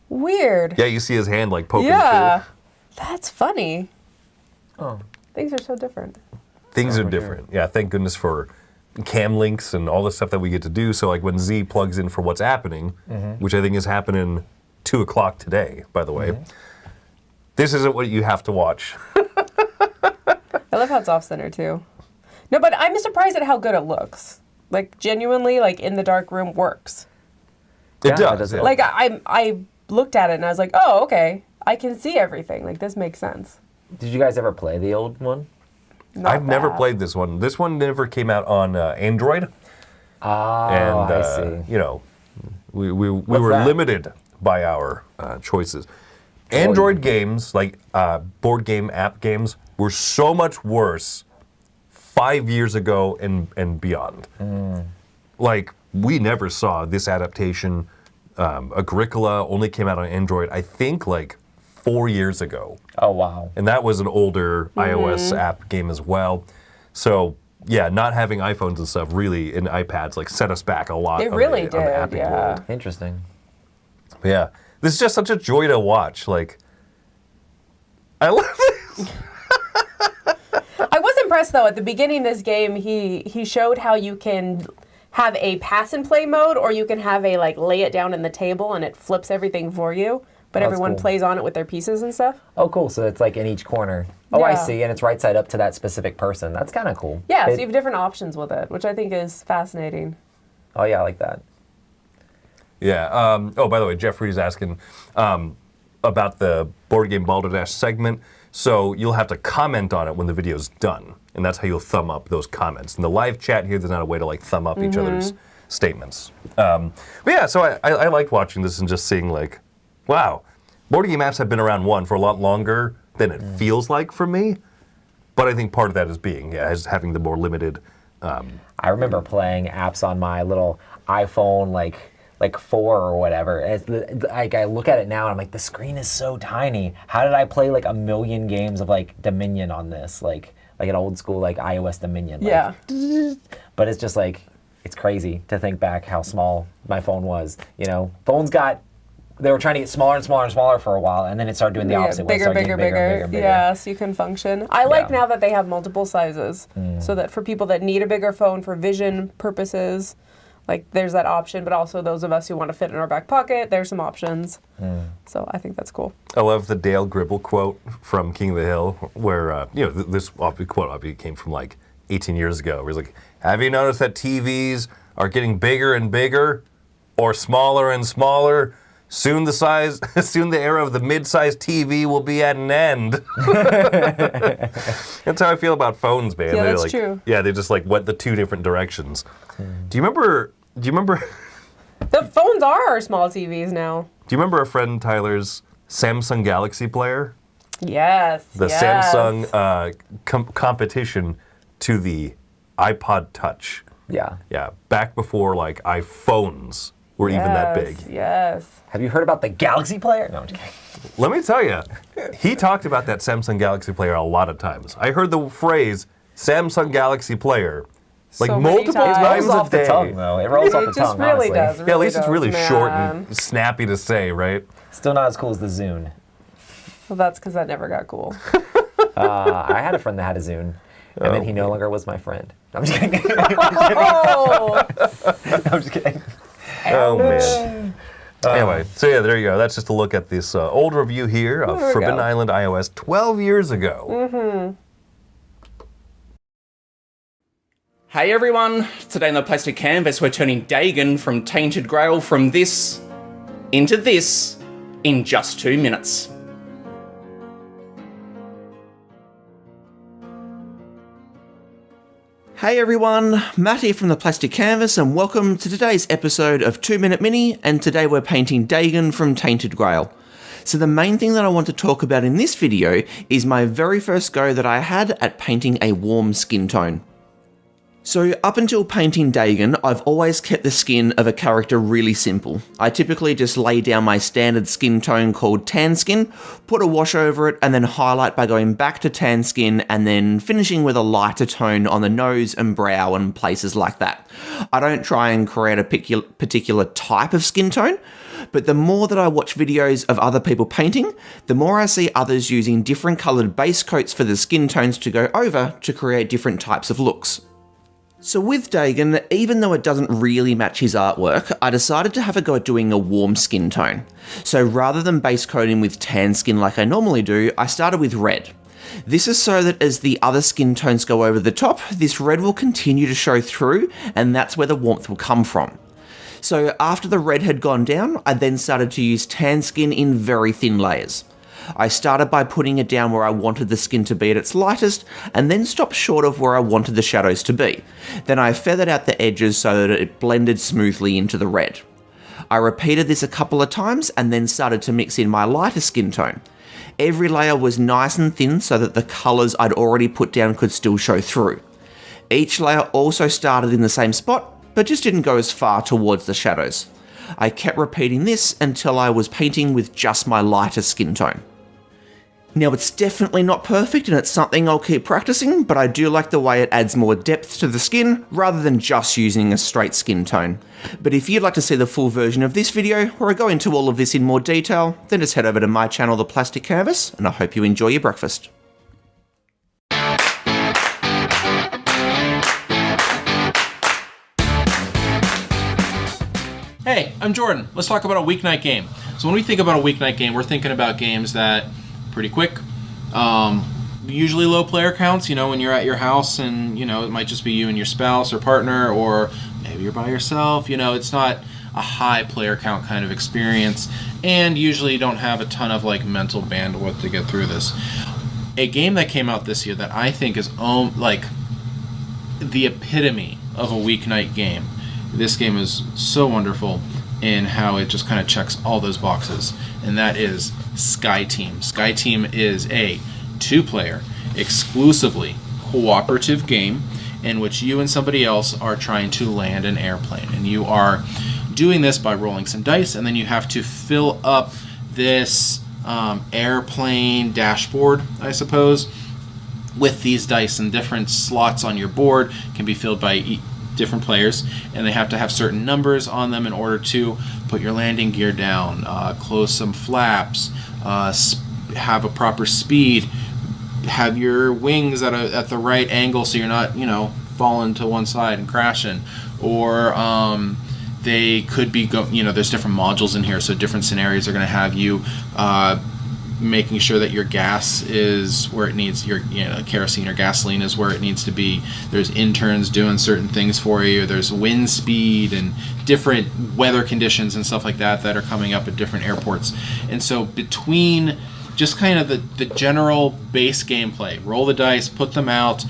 B: Weird.
C: Yeah, you see his hand like poking
B: Yeah.
C: through.
B: That's funny.
A: Oh.
B: Things are so different.
C: Things are different. Yeah, thank goodness for cam links and all the stuff that we get to do. So like when Z plugs in for What's Happening, which I think is happening 2 o'clock today, by the way, this isn't what you have to watch.
B: I love how it's off-center, too. No, but I'm surprised at how good it looks. Like, genuinely, like, in the dark room works.
C: It
A: Yeah,
C: does.
A: it does.
C: yeah.
B: Like, I looked at it and I was like, oh, okay. I can see everything. Like, this makes sense.
A: Did you guys ever play the old one?
B: Not
C: I've never
B: bad.
C: played this one. This one never came out on Android.
A: Oh,
C: And,
A: I see.
C: we were
A: that?
C: limited by our choices. Android games, like board game app games, were so much worse 5 years ago and beyond. Like, we never saw this adaptation. Agricola only came out on Android, I think, like 4 years ago.
A: Oh, wow.
C: And that was an older iOS app game as well. So, yeah, not having iPhones and stuff really, and iPads, like, set us back a lot
B: It
C: on
B: really
C: the, on the
B: did,
C: apping
B: yeah.
C: world.
A: Interesting.
C: But yeah, this is just such a joy to watch. Like, I love it.
B: I was impressed, though. At the beginning of this game, he showed how you can have a pass and play mode, or you can have a, like, lay it down in the table and it flips everything for you. But
A: That's
B: everyone
A: cool.
B: plays on it with their pieces and stuff.
A: Oh, cool. So it's like in each corner. Oh, I
B: Yeah.
A: see. And it's right side up to that specific person. That's kind of cool.
B: Yeah, so
A: It-
B: you have different options with it, which I think is fascinating.
A: Oh, yeah, I like that.
C: Yeah. By the way, Jeffrey's asking about the board game Bal Dash segment. So you'll have to comment on it when the video's done, and that's how you'll thumb up those comments. In the live chat here, there's not a way to like thumb up each other's statements. But yeah, so I liked watching this and just seeing like, wow, board game apps have been around for a lot longer than it feels like for me. But I think part of that is having the more limited.
A: I remember playing apps on my little iPhone, like 4 or whatever. Like I look at it now and I'm like, the screen is so tiny. How did I play like a million games of like Dominion on this? Like an old school like iOS Dominion. Like,
B: Yeah.
A: But it's just like, it's crazy to think back how small my phone was. They were trying to get smaller and smaller and smaller for a while, and then it started doing the opposite. where it
B: Bigger,
A: started
B: bigger,
A: getting
B: bigger.
A: and bigger.
B: Yeah, so you can function. I like
A: Yeah.
B: now that they have multiple sizes, so that for people that need a bigger phone for vision purposes, like there's that option, but also those of us who want to fit in our back pocket, there's some options. So I think that's cool.
C: I love the Dale Gribble quote from King of the Hill, where this quote came from like 18 years ago. Where he's like, "Have you noticed that TVs are getting bigger and bigger, or smaller and smaller? Soon the era of the mid-sized TV will be at an end." That's how I feel about phones, man.
B: Yeah,
C: They're
B: that's
C: like,
B: true.
C: Yeah, they just like went the two different directions. Do you remember?
B: The phones are our small TVs now.
C: Do you remember a friend Tyler's Samsung Galaxy player?
B: Yes.
C: The
B: yes.
C: Samsung competition to the iPod Touch.
A: Yeah.
C: Yeah, back before like iPhones were even that big.
B: Yes.
A: Have you heard about the Galaxy player? No, I'm just kidding.
C: Let me tell you, he talked about that Samsung Galaxy player a lot of times. I heard the phrase Samsung Galaxy player like
B: So many
C: multiple
B: times.
A: It
C: times
A: rolls
C: a
A: off the
C: day.
A: tongue, though. It rolls off the
B: It just
A: tongue,
B: really
A: honestly.
B: does.
C: Yeah, at least it's
B: does,
C: really short
B: man.
C: and snappy to say, right?
A: Still not as cool as the Zune.
B: Well, that's because that never got cool.
A: I had a friend that had a Zune, and then he no longer was my friend. I'm just kidding.
B: Oh.
A: I'm just kidding.
C: Oh man. Anyway, so yeah, there you go. That's just a look at this old review here of
B: There we
C: Forbidden
B: go.
C: Island iOS 12 years ago.
I: Hey everyone! Today on the Plastic Canvas we're turning Dagon from Tainted Grail from this into this in just 2 minutes.
J: Hey everyone, Matt here from the Plastic Canvas and welcome to today's episode of 2 Minute Mini, and today we're painting Dagon from Tainted Grail. So the main thing that I want to talk about in this video is my very first go that I had at painting a warm skin tone. So up until painting Dagon, I've always kept the skin of a character really simple. I typically just lay down my standard skin tone called tan skin, put a wash over it, and then highlight by going back to tan skin and then finishing with a lighter tone on the nose and brow and places like that. I don't try and create a particular type of skin tone, but the more that I watch videos of other people painting, the more I see others using different coloured base coats for the skin tones to go over to create different types of looks. So with Dagon, even though it doesn't really match his artwork, I decided to have a go at doing a warm skin tone. So rather than base coating with tan skin like I normally do, I started with red. This is so that as the other skin tones go over the top, this red will continue to show through, and that's where the warmth will come from. So after the red had gone down, I then started to use tan skin in very thin layers. I started by putting it down where I wanted the skin to be at its lightest, and then stopped short of where I wanted the shadows to be. Then I feathered out the edges so that it blended smoothly into the red. I repeated this a couple of times and then started to mix in my lighter skin tone. Every layer was nice and thin so that the colours I'd already put down could still show through. Each layer also started in the same spot, but just didn't go as far towards the shadows. I kept repeating this until I was painting with just my lighter skin tone. Now it's definitely not perfect and it's something I'll keep practicing, but I do like the way it adds more depth to the skin rather than just using a straight skin tone. But if you'd like to see the full version of this video, where I go into all of this in more detail, then just head over to my channel, The Plastic Canvas, and I hope you enjoy your breakfast.
K: Hey, I'm Jordan. Let's talk about a weeknight game. So when we think about a weeknight game, we're thinking about games that are pretty quick, usually low player counts, when you're at your house and, it might just be you and your spouse or partner, or maybe you're by yourself, it's not a high player count kind of experience, and usually you don't have a ton of mental bandwidth to get through this. A game that came out this year that I think is the epitome of a weeknight game. This game is so wonderful in how it just kind of checks all those boxes, and that is Sky Team. Sky Team is a 2-player, exclusively cooperative game in which you and somebody else are trying to land an airplane, and you are doing this by rolling some dice, and then you have to fill up this airplane dashboard, I suppose, with these dice, and different slots on your board can be filled by different players, and they have to have certain numbers on them in order to put your landing gear down, close some flaps, have a proper speed, have your wings at the right angle so you're not falling to one side and crashing, or they could be there's different modules in here, so different scenarios are going to have you making sure that your gas is where it needs, your kerosene or gasoline is where it needs to be. There's interns doing certain things for you. There's wind speed and different weather conditions and stuff like that are coming up at different airports. And so between just kind of the general base gameplay, roll the dice, put them out,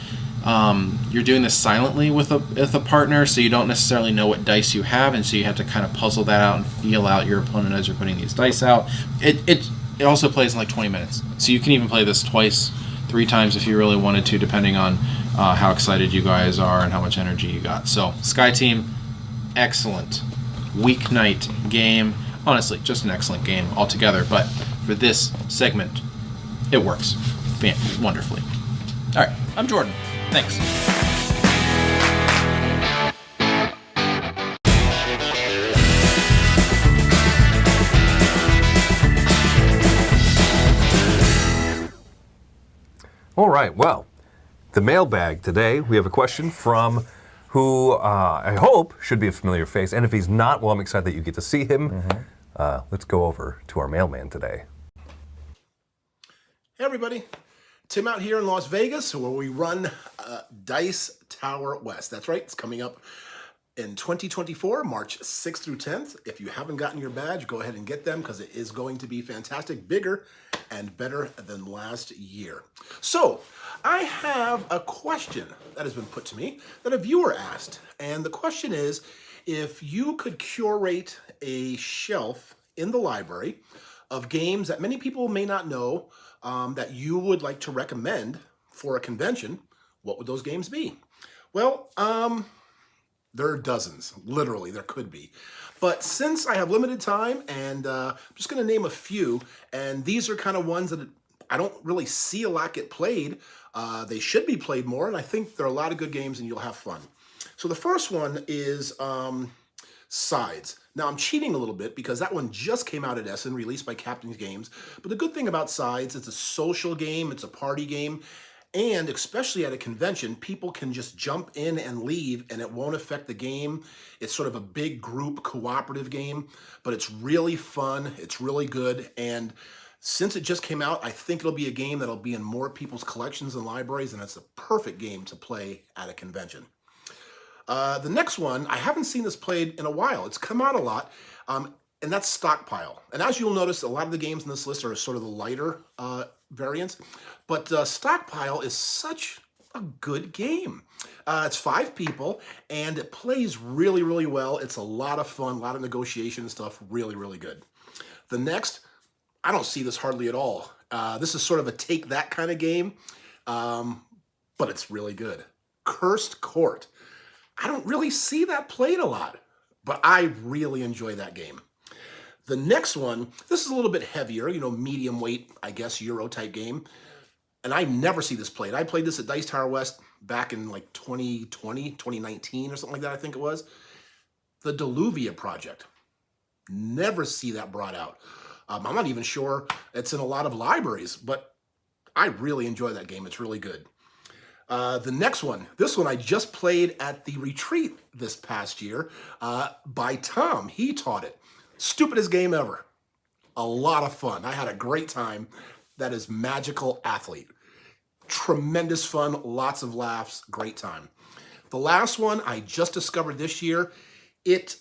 K: you're doing this silently with a partner, so you don't necessarily know what dice you have, and so you have to kind of puzzle that out and feel out your opponent as you're putting these dice out. It also plays in 20 minutes, so you can even play this twice, 3 times if you really wanted to, depending on how excited you guys are and how much energy you got. So Sky Team, excellent weeknight game. Honestly, just an excellent game altogether, but for this segment, it works wonderfully. All right, I'm Jordan. Thanks.
C: All right, well, the mailbag today, we have a question from who I hope should be a familiar face, and if he's not, well, I'm excited that you get to see him. Let's go over to our mailman today.
L: Hey everybody, Tim out here in Las Vegas where we run Dice Tower West. That's right, it's coming up in 2024, March 6th through 10th. If you haven't gotten your badge, go ahead and get them because it is going to be fantastic, bigger and better than last year. So, I have a question that has been put to me that a viewer asked. And the question is, if you could curate a shelf in the library of games that many people may not know that you would like to recommend for a convention, what would those games be? Well, there are dozens, literally, there could be. But since I have limited time, and I'm just going to name a few, and these are kind of ones that I don't really see a lot get played. They should be played more, and I think there are a lot of good games and you'll have fun. So the first one is Sides. Now I'm cheating a little bit because that one just came out at Essen, released by Captain's Games. But the good thing about Sides, it's a social game, it's a party game, and especially at a convention, people can just jump in and leave and it won't affect the game. It's sort of a big group cooperative game, but it's really fun, it's really good, and since it just came out, I think it'll be a game that'll be in more people's collections and libraries, and it's the perfect game to play at a convention. The next one, I haven't seen this played in a while. It's come out a lot, and that's Stockpile. And as you'll notice, a lot of the games in this list are sort of the lighter variants, but Stockpile is such a good game. It's 5 people, and it plays really, really well. It's a lot of fun, a lot of negotiation and stuff, really, really good. The next, I don't see this hardly at all. This is sort of a take that kind of game, but it's really good. Cursed Court. I don't really see that played a lot, but I really enjoy that game. The next one, this is a little bit heavier, you know, medium weight, I guess, Euro type game. And I never see this played. I played this at Dice Tower West back in like 2020, 2019 or something like that, I think it was. The Deluvia Project. Never see that brought out. I'm not even sure it's in a lot of libraries, but I really enjoy that game. It's really good. The next one, this one I just played at the retreat this past year by Tom. He taught it. Stupidest game ever. A lot of fun. I had a great time. That is Magical Athlete. Tremendous fun, lots of laughs, great time. The last one I just discovered this year. It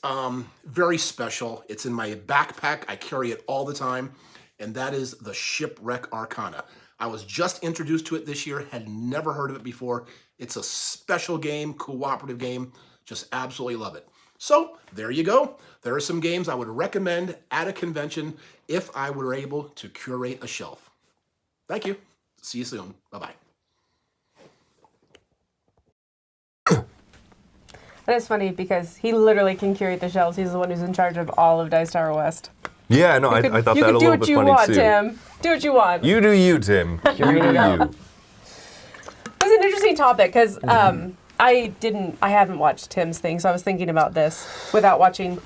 L: very special. It's in my backpack. I carry it all the time, and that is the Shipwreck Arcana. I was just introduced to it this year, had never heard of it before. It's a special game, cooperative game. Just absolutely love it. So there you go. There are some games I would recommend at a convention if I were able to curate a shelf. Thank you. See you soon. Bye-bye.
B: That is funny because he literally can curate the shelves. He's the one who's in charge of all of Dice Tower West.
C: Yeah, no, I thought that a little bit funny too.
B: You can do what you want, Tim. Do what you want.
C: You do you, Tim. You do you.
B: It's an interesting topic because I haven't watched Tim's thing, so I was thinking about this without watching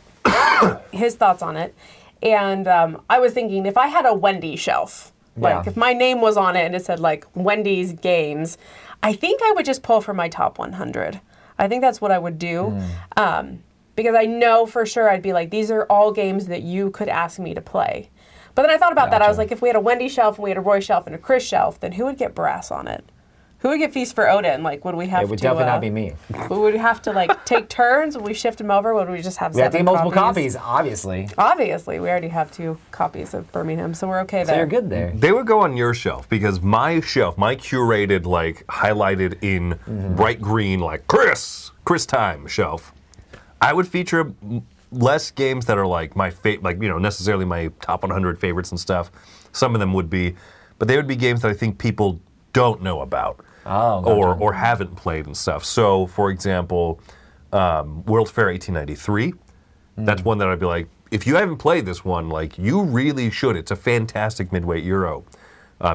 B: his thoughts on it. And I was thinking if I had a Wendy shelf, like if my name was on it and it said like Wendy's games, I think I would just pull from my top 100. I think that's what I would do. Because I know for sure I'd be like, these are all games that you could ask me to play. But then I thought about that. I was like, if we had a Wendy shelf and we had a Roy shelf and a Chris shelf, then who would get brass on it? Who would get Feast for Odin? Like, would we have to...
A: It would definitely not be me.
B: We would have to, like, take turns. Would we shift them over? Would we just have 7
A: have to get multiple copies, obviously.
B: Obviously. We already have 2 copies of Birmingham, so we're okay there.
A: So you're good there.
C: They would go on your shelf because my shelf, my curated, like, highlighted in bright green, like, Chris time shelf, I would feature less games that are like my necessarily my top 100 favorites and stuff. Some of them would be, but they would be games that I think people don't know about or haven't played and stuff. So, for example, World Fair 1893. That's one that I'd be like, if you haven't played this one, like you really should. It's a fantastic midweight Euro.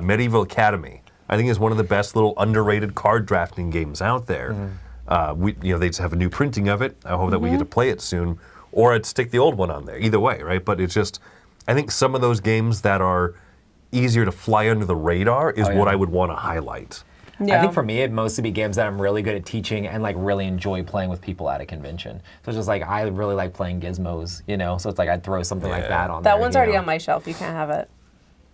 C: Medieval Academy, I think, is one of the best little underrated card drafting games out there. They just have a new printing of it. I hope that we get to play it soon, or I'd stick the old one on there. Either way, right? But it's just, I think some of those games that are easier to fly under the radar is what I would want to highlight.
A: Yeah. I think for me, it'd mostly be games that I'm really good at teaching and like really enjoy playing with people at a convention. So it's just like, I really like playing gizmos, you know? So it's like I'd throw something like that on there.
B: That one's already on my shelf. You can't have it.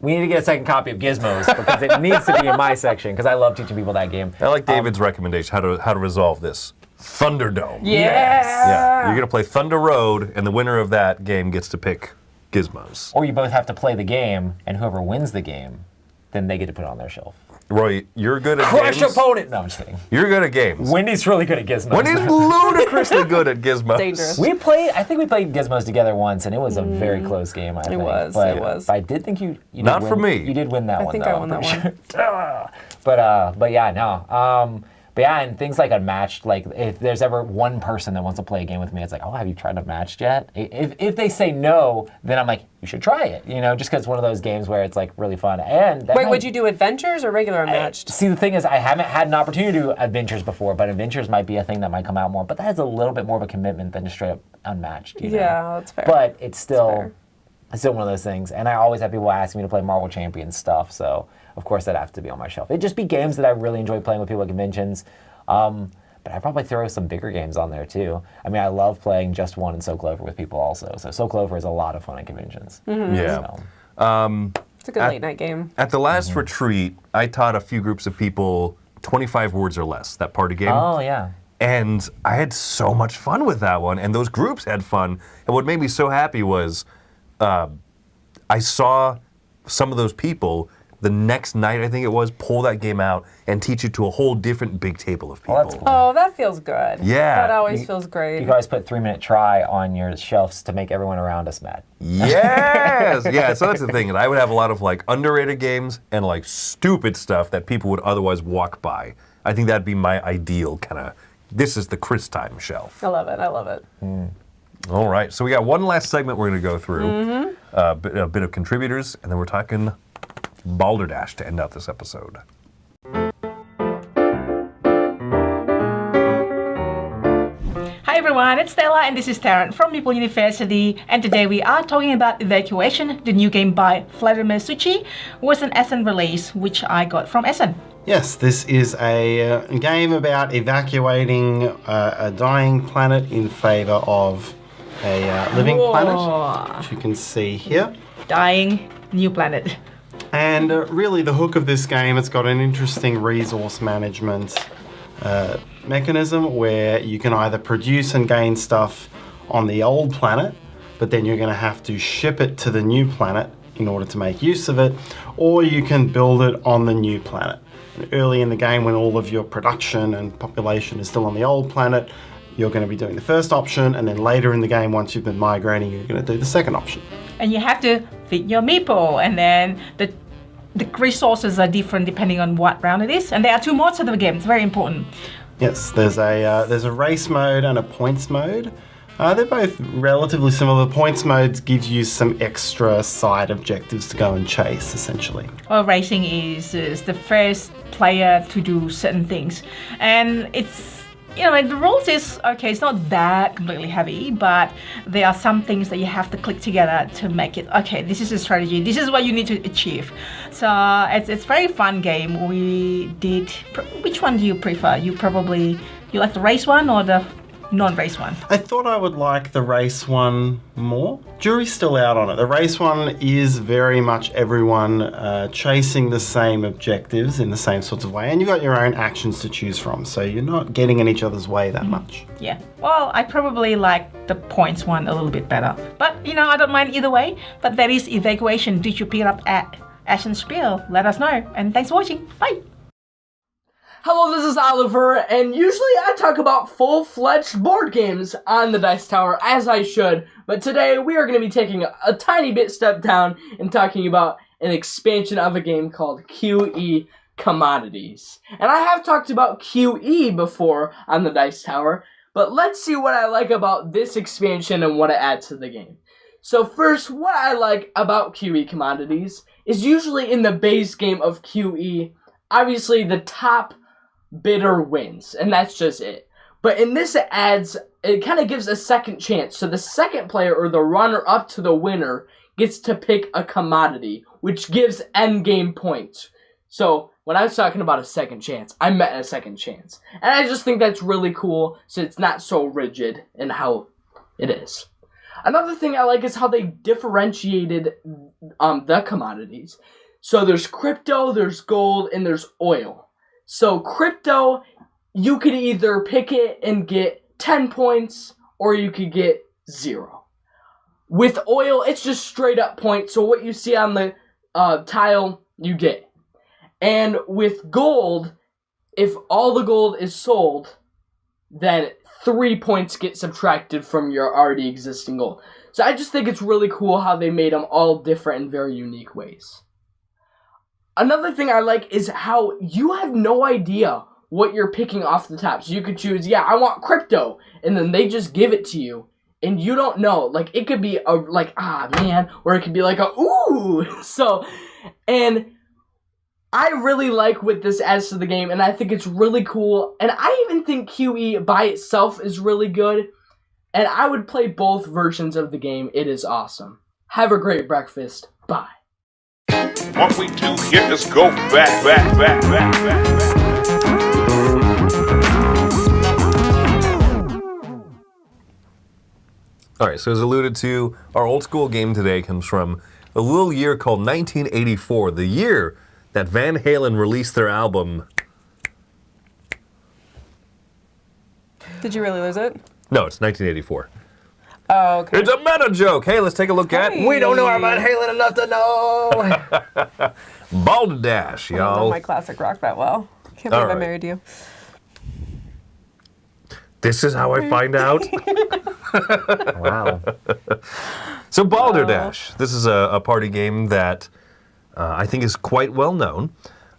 A: We need to get a second copy of Gizmos because it needs to be in my section because I love teaching people that game.
C: I like David's recommendation, how to resolve this. Thunderdome.
B: Yeah.
C: Yeah. You're going to play Thunder Road, and the winner of that game gets to pick gizmos.
A: Or you both have to play the game, and whoever wins the game, then they get to put it on their shelf.
C: Roy, you're good at
A: Crush
C: games.
A: opponent! No, I'm just kidding.
C: You're good at games.
A: Wendy's really good at gizmos.
C: Wendy's ludicrously good at gizmos.
B: Dangerous.
A: I think we played gizmos together once, and it was a very close game, I think.
B: It was.
A: But I did think you did
C: Not
A: win.
C: for me.
A: You did win that one,
B: I think
A: though.
B: I won that one.
A: But yeah, no. But yeah, and things like Unmatched, like if there's ever one person that wants to play a game with me, it's like, oh, have you tried Unmatched yet? If they say no, then I'm like, you should try it, just because it's one of those games where it's like really fun. And
B: Wait, would you do Adventures or regular Unmatched?
A: See, the thing is, I haven't had an opportunity to do Adventures before, but Adventures might be a thing that might come out more. But that is a little bit more of a commitment than just straight up Unmatched.
B: Yeah, that's fair.
A: But it's still,
B: fair.
A: it's still one of those things. And I always have people asking me to play Marvel Champions stuff, so of course that has to be on my shelf. It'd just be games that I really enjoy playing with people at conventions. But I'd probably throw some bigger games on there too. I mean, I love playing Just One and So Clover with people also. So So Clover is a lot of fun at conventions.
C: Yeah.
A: So.
B: It's a good late night game.
C: At the last retreat, I taught a few groups of people 25 words or less, that party game.
A: Oh, yeah.
C: And I had so much fun with that one, and those groups had fun. And what made me so happy was I saw some of those people the next night, I think it was, pull that game out and teach it to a whole different big table of people.
A: Well, that's cool.
B: Oh, that feels good.
C: Yeah.
B: That always feels great.
A: You can always put 3-minute try on your shelves to make everyone around us mad.
C: Yes! Yeah, so that's the thing. I would have a lot of like underrated games and like stupid stuff that people would otherwise walk by. I think that'd be my ideal kind of, this is the Chris time shelf.
B: I love it. I love it.
C: All right, so we got one last segment we're going to go through, a bit of contributors, and then we're talking Bal Dash to end out this episode.
M: Hi everyone, it's Stella and this is Taryn from Maple University, and today we are talking about Evacuation, the new game by Vladimir Suchi, was an Essen release, which I got from Essen.
N: Yes, this is a game about evacuating a dying planet in favour of a living planet, which you can see here.
M: Dying new planet.
N: And really the hook of this game, it's got an interesting resource management mechanism where you can either produce and gain stuff on the old planet, but then you're going to have to ship it to the new planet in order to make use of it, or you can build it on the new planet. And early in the game, when all of your production and population is still on the old planet, you're going to be doing the first option, and then later in the game, once you've been migrating, you're going to do the second option.
M: And you have to feed your meeple, and then the resources are different depending on what round it is. And there are two modes of the game. It's very important.
N: Yes, there's a race mode and a points mode. They're both relatively similar. The points mode gives you some extra side objectives to go and chase, essentially.
M: Well, racing is the first player to do certain things, and it's, like the rules is okay. It's not that completely heavy, but there are some things that you have to click together to make it okay. This is a strategy. This is what you need to achieve. So it's a very fun game. We did. Which one do you prefer? You like the race one or the non-race one?
N: I thought I would like the race one more. Jury's still out on it. The race one is very much everyone chasing the same objectives in the same sorts of way, and you've got your own actions to choose from, so you're not getting in each other's way that much.
M: Yeah. Well, I probably like the points one a little bit better. But, I don't mind either way. But that is Evacuation. Did you pick it up at Ashen Spiel? Let us know. And thanks for watching. Bye.
O: Hello, this is Oliver, and usually I talk about full-fledged board games on the Dice Tower, as I should, but today we are going to be taking a tiny bit step down and talking about an expansion of a game called QE Commodities. And I have talked about QE before on the Dice Tower, but let's see what I like about this expansion and what it adds to the game. So first, what I like about QE Commodities is usually in the base game of QE, obviously the top bidder wins, and that's just it. But in this it kind of gives a second chance. So the second player, or the runner up to the winner, gets to pick a commodity, which gives endgame points. So when I was talking about a second chance, I meant a second chance. And I just think that's really cool, so it's not so rigid in how it is. Another thing I like is how they differentiated the commodities. So there's crypto, there's gold, and there's oil. So crypto, you could either pick it and get 10 points, or you could get 0. With oil, it's just straight up points. So what you see on the tile, you get. And with gold, if all the gold is sold, then 3 points get subtracted from your already existing gold. So I just think it's really cool how they made them all different in very unique ways. Another thing I like is how you have no idea what you're picking off the top. So you could choose, yeah, I want crypto, and then they just give it to you. And you don't know, like, it could be a, like, ah, man, or it could be like a, ooh. So, and I really like what this adds to the game, and I think it's really cool. And I even think QE by itself is really good. And I would play both versions of the game. It is awesome. Have a great breakfast. Bye.
P: What we do here is go back.
C: All right, so as alluded to, our old school game today comes from a little year called 1984, the year that Van Halen released their album.
B: Did you really lose it?
C: No, it's 1984.
B: Oh, okay.
C: It's a meta joke. Hey, let's take a look at.
A: We don't know our Van Halen enough to know.
C: Bal Dash,
B: I don't know
C: y'all.
B: my classic rock that well. Can't
C: All
B: believe I
C: right.
B: married you.
C: This is how I find out.
A: Wow.
C: So Balderdash, this is a party game that I think is quite well known.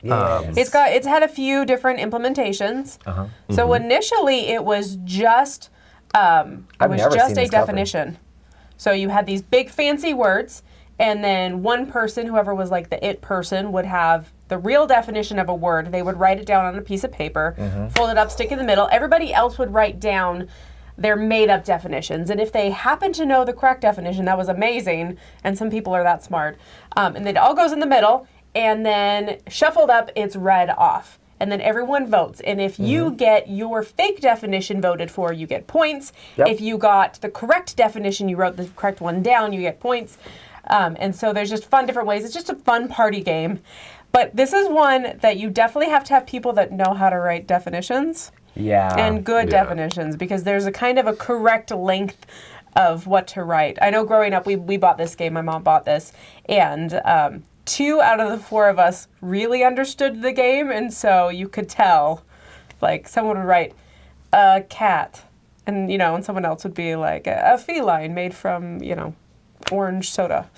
A: Yeah.
B: It's had a few different implementations.
A: Uh-huh.
B: So initially it was just
A: I've never seen
B: a
A: this cover.
B: definition. So you had these big fancy words, and then one person, whoever was like the it person, would have the real definition of a word. They would write it down on a piece of paper, fold it up, stick it in the middle. Everybody else would write down their made-up definitions, and if they happen to know the correct definition, that was amazing. And some people are that smart. And then it all goes in the middle, and then shuffled up, it's read off. And then everyone votes. And if you get your fake definition voted for, you get points.
A: Yep.
B: If you got the correct definition, you wrote the correct one down, you get points. And so there's just fun different ways. It's just a fun party game. But this is one that you definitely have to have people that know how to write definitions.
A: Yeah.
B: And good definitions, because there's a kind of a correct length of what to write. I know growing up, we bought this game, my mom bought this, and 2 out of the 4 of us really understood the game, and so you could tell, like, someone would write a cat, and, you know, and someone else would be like a feline made from, you know, orange soda.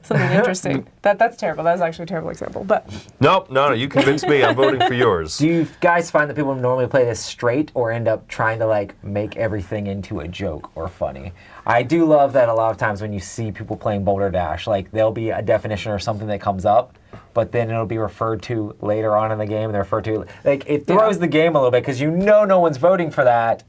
B: Something interesting. That's terrible. That's actually a terrible example. But
C: Nope, no, you convinced me. I'm voting for yours.
A: Do you guys find that people normally play this straight or end up trying to like make everything into a joke or funny? I do love that a lot of times when you see people playing Boulder Dash, like there'll be a definition or something that comes up, but then it'll be referred to later on in the game. And they're referred to, like, it throws the game a little bit because you know no one's voting for that,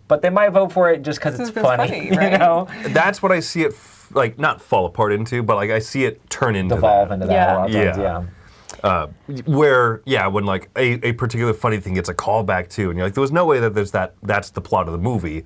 A: but they might vote for it just because it's funny,
B: right?
A: You know?
C: That's what I see it like not fall apart into, but like I see it turn into
A: Devolve
C: that.
A: into that a lot of times,
C: Where when like a particular funny thing gets a callback to, and you're like, there was no way that that's the plot of the movie,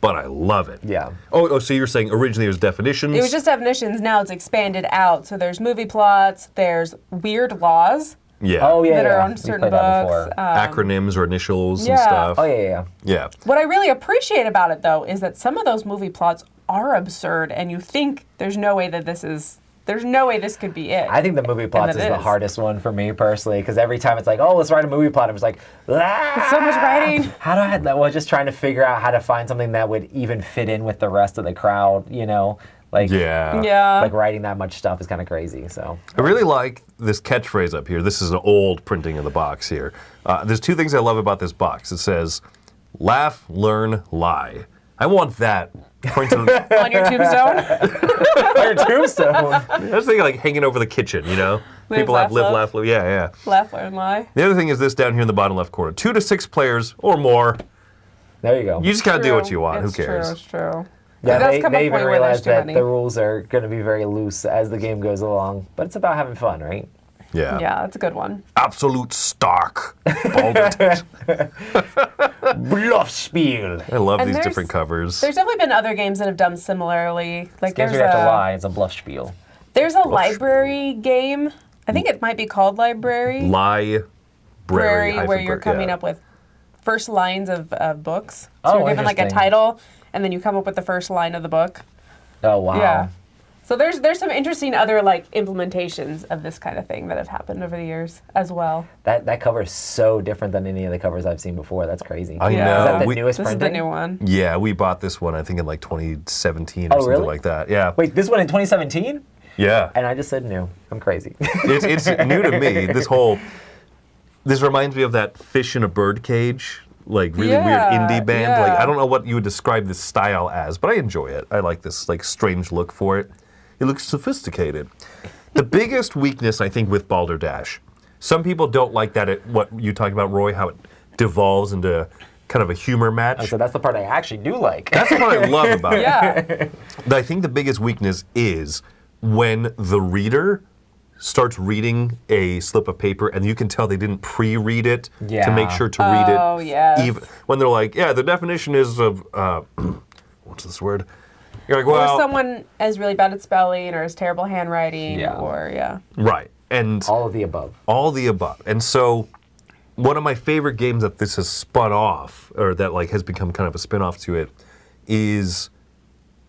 C: but I love it.
A: Yeah.
C: Oh, so you're saying originally it was definitions?
B: it was just definitions. Now it's expanded out. So there's movie plots. There's weird laws.
C: Yeah.
A: Oh yeah.
B: That are
A: yeah.
B: on
A: We've
B: certain
A: played that
B: books.
A: before.
C: Acronyms or initials and
B: yeah.
C: stuff.
A: Oh yeah.
C: Yeah.
B: What I really appreciate about it, though, is that some of those movie plots are absurd, and you think there's no way this could be it.
A: I think the movie plots is
B: And it
A: the hardest one for me personally, because every time it's like, oh, let's write a movie plot, I'm just like,
B: It's so much writing.
A: how do I? Well, just trying to figure out how to find something that would even fit in with the rest of the crowd, you know, like
B: Yeah.
A: like writing that much stuff is kind of crazy. So
C: I really like this catchphrase up here. This is an old printing of the box here. There's 2 things I love about this box. It says, laugh, learn, lie. I want that printed
B: On your tombstone?
A: on your tombstone.
C: I was thinking like hanging over the kitchen, you know?
B: Live,
C: People have
B: laugh,
C: live,
B: love.
C: laugh, yeah.
B: Laugh, learn, lie.
C: The other thing is this down here in the bottom left corner. 2 to 6 players or more.
A: There you go.
C: You just gotta do what
B: True.
C: you want.
B: It's
C: Who cares?
B: True, it's true.
A: Yeah,
B: It does
A: they
B: come a
A: even
B: point where there's
A: realize
B: too
A: that
B: many.
A: the rules are going to be very loose as the game goes along, but it's about having fun, right?
C: Yeah.
B: Yeah, that's a good one.
C: Absolute Stark. Balderdash.
A: Bluffspiel.
C: I love
B: And
C: these
B: there's-
C: different covers.
B: There's definitely been other games that have done similarly. Like
A: Games
B: there's
A: where you have to
B: a
A: lie. It's a bluffspiel.
B: there's a library game. I think it might be called Library.
C: Library.
B: Where you're coming up with first lines of books. So
A: Oh,
B: you're given like a
A: interesting.
B: title, and then you come up with the first line of the book.
A: Oh, wow.
B: Yeah. So there's some interesting other like implementations of this kind of thing that have happened over the years as well.
A: That cover is so different than any of the covers I've seen before. That's crazy.
C: I know.
A: Is that the
C: We-
A: newest
B: This
A: printing?
B: is the new one.
C: Yeah, we bought this one, I think, in like 2017 or
A: Oh,
C: something
A: really?
C: like that. Yeah.
A: Wait, this one in 2017?
C: Yeah.
A: And I just said new. I'm crazy.
C: It's new to me. This reminds me of that fish in a bird cage, like really weird indie band.
B: yeah.
C: Like I don't know what you would describe this style as, but I enjoy it. I like this like strange look for it. It looks sophisticated. The biggest weakness I think with Bal Dash, some people don't like that. What you talked about, Roy, how it devolves into kind of a humor match.
A: So that's the part I actually do like.
C: That's the part I love about it.
B: Yeah.
C: But I think the biggest weakness is when the reader starts reading a slip of paper and you can tell they didn't pre-read it to make sure to read it.
B: Oh, yes.
C: Even when they're like, yeah, the definition is of, what's this word? You're like, well.
B: Or someone is really bad at spelling or has terrible handwriting
A: Yeah.
B: or, yeah.
C: Right. And
A: All of the above.
C: all the above. And so one of my favorite games that this has spun off, or that like has become kind of a spin-off to it, is,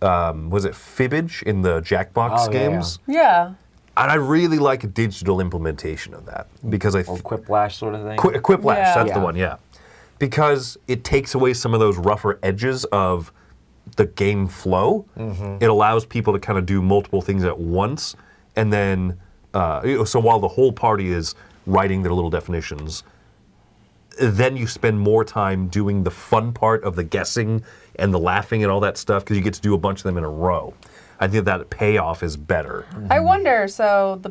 C: was it Fibbage in the Jackbox
A: Oh, yeah,
C: games?
B: Yeah.
C: And I really like a digital implementation of that because I
A: Or Quiplash sort of thing.
C: Quiplash,
B: Yeah.
C: that's the
A: Yeah.
C: one, yeah. Because it takes away some of those rougher edges of the game flow. It allows people to kind of do multiple things at once, and then so while the whole party is writing their little definitions, then you spend more time doing the fun part of the guessing and the laughing and all that stuff because you get to do a bunch of them in a row. I think that payoff is better.
B: I wonder, so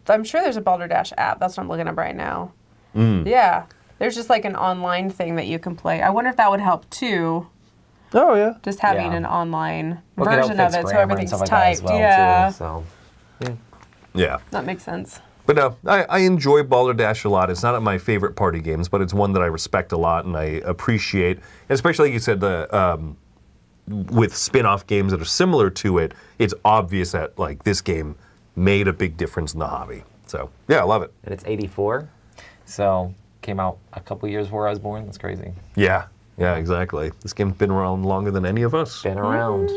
B: I'm sure there's a Bal Dash app. That's what I'm looking up right now. Yeah. There's just like an online thing that you can play. I wonder if that would help too.
C: Oh, yeah.
B: Just having
A: Yeah.
B: an online
A: Well, it could help
B: version of
A: fix
B: it so
A: grammar and
B: everything's
A: stuff like that as
B: typed.
A: well,
B: Yeah.
A: too, so.
C: Yeah.
B: That makes sense.
C: But no, I enjoy Bal Dash a lot. It's not my favorite party games, but it's one that I respect a lot and I appreciate. And especially, like you said, with spin-off games that are similar to it, it's obvious that like this game made a big difference in the hobby. So yeah, I love it.
A: And it's 84, so came out a couple years before I was born. That's crazy.
C: Yeah, exactly. This game's been around longer than any of us.
A: Been around.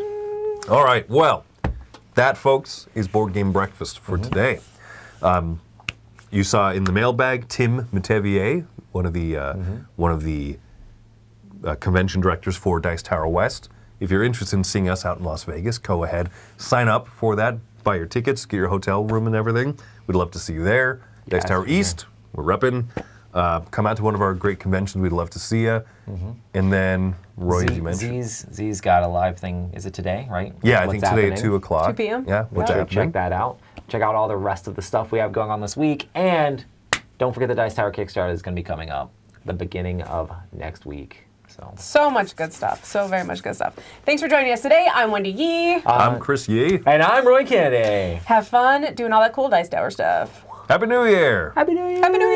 C: All right, well, that, folks, is Board Game Breakfast for today. You saw in the mailbag Tim Matevier, one of the convention directors for Dice Tower West. If you're interested in seeing us out in Las Vegas, go ahead, sign up for that, buy your tickets, get your hotel room and everything. We'd love to see you there. Dice Tower East, we're repping. Come out to one of our great conventions. We'd love to see you. And then, Roy, as you mentioned.
A: Z's got a live thing. Is it today, right?
C: Yeah, I
A: What's
C: think today at
A: happening?
C: 2 o'clock.
B: 2 p.m.?
C: Yeah, what's happening?
A: Check that out. Check out all the rest of the stuff we have going on this week. And don't forget the Dice Tower Kickstarter is going to be coming up the beginning of next week.
B: So much good stuff. So very much good stuff. Thanks for joining us today. I'm Wendy Yee.
C: I'm Chris Yee.
A: And I'm Roy Kennedy.
B: Have fun doing all that cool Dice Tower stuff.
C: Happy New Year.
A: Happy New Year.
B: Happy New Year.